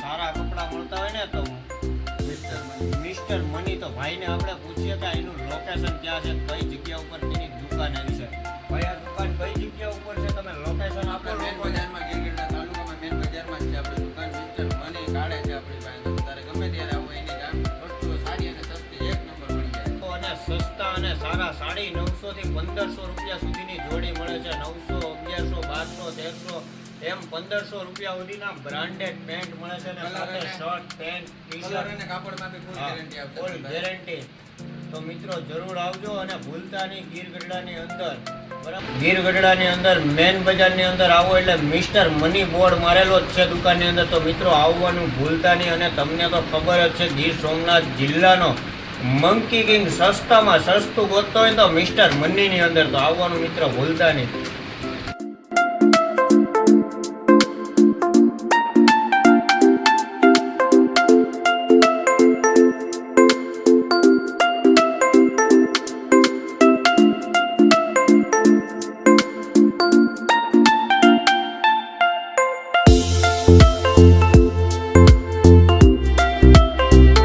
સારા કપડાં મળતા હોય ને તો મિસ્ટર મની તો ભાઈને આપણે પૂછીએ કે એનું લોકેશન ક્યાં છે, કઈ જગ્યા ઉપર તેની દુકાન આવી છે. ભાઈ આ દુકાન કઈ જગ્યા ઉપર છે, તમે લોકેશન આપો. મેન બજારમાં ગીરગઢડા તાલુકામાં મેન બજારમાં જ છે આપણી દુકાન. મિસ્ટર મની કાઢે છે આપણી પાસે. તારે ગમે ત્યારે આવો એની કામ વસ્તુઓ સારી અને સસ્તી એક નંબર મળી જાય. અને સસ્તા અને સારા 950 થી 1500 રૂપિયા સુધીની જોડી મળે છે. 900, 1100, 1200, 1300 એમ 1500 રૂપિયા સુધીના બ્રાન્ડેડ પેન્ટ મળે છે. અને સાથે શર્ટ, પેન્ટ, કલર અને કાપડમાં બી ફૂલ ગેરંટી આવશે. Full guarantee. તો મિત્રો જરૂર આવજો અને ભૂલતા નહીં ગીરગઢડાની અંદર. બરાબર, ગીરગઢડાની અંદર મેન બજારની અંદર આવો એટલે મિસ્ટર મની બોર્ડ મારેલો જ છે દુકાનની અંદર. તો મિત્રો આવવાનું ભૂલતા નહીં. અને તમને તો ખબર જ છે ગીર સોમનાથ જિલ્લાનો મંકી કિંગ સસ્તામાં સસ્તું ગોતતો હોય તો મિસ્ટર મનીની અંદર તો આવવાનું મિત્રો ભૂલતા નહીં.